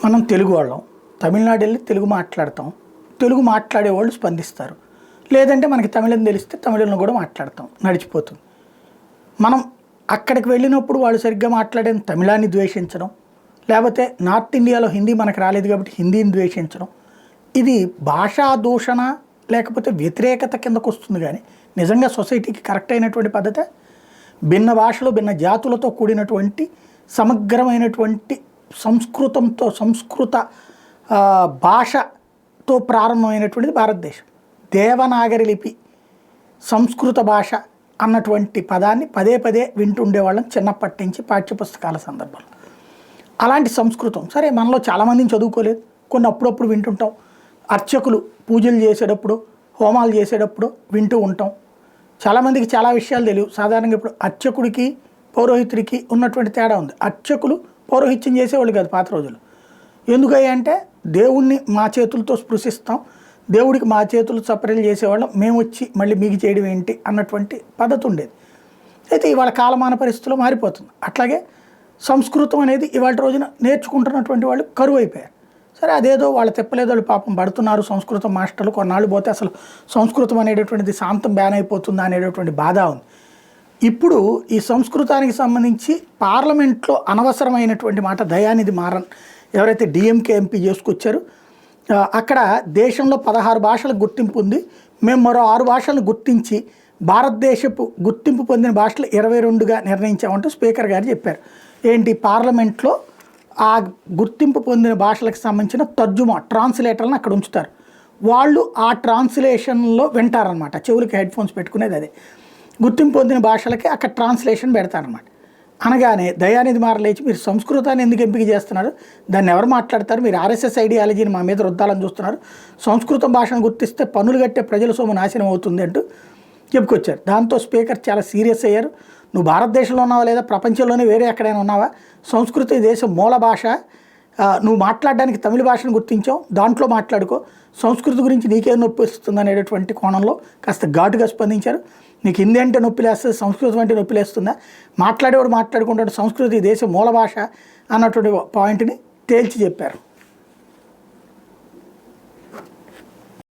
మనం తెలుగు వాళ్ళం, తమిళనాడు వెళ్ళి తెలుగు మాట్లాడతాం, తెలుగు మాట్లాడే వాళ్ళు స్పందిస్తారు. లేదంటే మనకి తమిళం తెలిస్తే తమిళంలో కూడా మాట్లాడతాం, నడిచిపోతుంది. మనం అక్కడికి వెళ్ళినప్పుడు వాళ్ళు సరిగ్గా మాట్లాడే తమిళాన్ని ద్వేషించడం, లేకపోతే నార్త్ ఇండియాలో హిందీ మనకు రాలేదు కాబట్టి హిందీని ద్వేషించడం, ఇది భాషా దూషణ లేకపోతే వ్యతిరేకత కిందకు వస్తుంది. కానీ నిజంగా సొసైటీకి కరెక్ట్ అయినటువంటి పద్ధతి భిన్న భాషలు భిన్న జాతులతో కూడినటువంటి సమగ్రమైనటువంటి సంస్కృతంతో సంస్కృత భాషతో ప్రారంభమైనటువంటిది భారతదేశం. దేవనాగరి లిపి సంస్కృత భాష అన్నటువంటి పదాన్ని పదే పదే వింటుండేవాళ్ళం చిన్నప్పటి నుంచి పాఠ్యపుస్తకాల సందర్భంలో. అలాంటి సంస్కృతం సరే మనలో చాలామందిని చదువుకోలేదు, కొన్ని అప్పుడప్పుడు వింటుంటాం. అర్చకులు పూజలు చేసేటప్పుడు హోమాలు చేసేటప్పుడు వింటూ ఉంటాం. చాలామందికి చాలా విషయాలు తెలియవు. సాధారణంగా ఇప్పుడు అర్చకుడికి పౌరోహితుడికి ఉన్నటువంటి తేడా ఉంది. అర్చకులు పౌరోహిత్యం చేసేవాళ్ళు కాదు పాత రోజులు. ఎందుకయ్యా అంటే దేవుణ్ణి మా చేతులతో స్పృశిస్తాం, దేవుడికి మా చేతులు సపరేలు చేసేవాళ్ళం, మేము వచ్చి మళ్ళీ మీకు చేయడం ఏంటి అన్నటువంటి పద్ధతి ఉండేది. అయితే ఇవాళ కాలమాన పరిస్థితుల్లో మారిపోతుంది. అట్లాగే సంస్కృతం అనేది ఇవాళ రోజున నేర్చుకుంటున్నటువంటి వాళ్ళు కరువు అయిపోయారు. సరే అదేదో వాళ్ళు తెప్పలేదో వాళ్ళు పాపం పడుతున్నారు సంస్కృతం మాస్టర్లు. కొన్నాళ్ళు పోతే అసలు సంస్కృతం అనేటటువంటిది శాంతం బ్యాన్ అయిపోతుందా అనేటటువంటి బాధ ఉంది. ఇప్పుడు ఈ సంస్కృతానికి సంబంధించి పార్లమెంట్లో అనవసరమైనటువంటి మాట దయానిధి మారన్ ఎవరైతే డిఎంకే ఎంపీ చేసుకొచ్చారో అక్కడ దేశంలో 16 భాషలకు గుర్తింపు ఉంది, మేము మరో 6 భాషలను గుర్తించి భారతదేశపు గుర్తింపు పొందిన భాషలు 22గా నిర్ణయించామంటూ స్పీకర్ గారు చెప్పారు. ఏంటి పార్లమెంట్లో ఆ గుర్తింపు పొందిన భాషలకు సంబంధించిన తర్జుమా ట్రాన్స్లేటర్లను అక్కడ ఉంచుతారు. వాళ్ళు ఆ ట్రాన్స్లేషన్లో వింటారనమాట, చెవులకి హెడ్ ఫోన్స్ పెట్టుకునేది అదే. గుర్తింపు పొందిన భాషలకి అక్కడ ట్రాన్స్లేషన్ పెడతారనమాట. అనగానే దయానిధి మార లేచి మీరు సంస్కృతాన్ని ఎందుకు ఎంపిక చేస్తున్నారు, దాన్ని ఎవరు మాట్లాడతారు, మీరు ఆర్ఎస్ఎస్ ఐడియాలజీని మా మీద రుద్దాలని చూస్తున్నారు, సంస్కృతం భాషను గుర్తిస్తే పన్నులు కట్టే ప్రజల సొమ్ము నాశనం అవుతుంది అంటూ చెప్పుకొచ్చారు. దాంతో స్పీకర్ చాలా సీరియస్ అయ్యారు. నువ్వు భారతదేశంలో ఉన్నావా లేదా ప్రపంచంలోనే వేరే ఎక్కడైనా ఉన్నావా, సంస్కృతి దేశం మూల భాష, నువ్వు మాట్లాడడానికి తమిళ భాషను గుర్తించావు, దాంట్లో మాట్లాడుకో, సంస్కృతి గురించి నీకేం నొప్పి వస్తుంది అనేటటువంటి కోణంలో కాస్త ఘాటుగా స్పందించారు. నీకు హిందీ అంటే నొప్పి లేస్తుంది, సంస్కృతం అంటే నొప్పి లేస్తుందా, మాట్లాడేవాడు మాట్లాడుకుంటాడు, సంస్కృతి దేశం మూల భాష అన్నటువంటి పాయింట్ని తేల్చి చెప్పారు.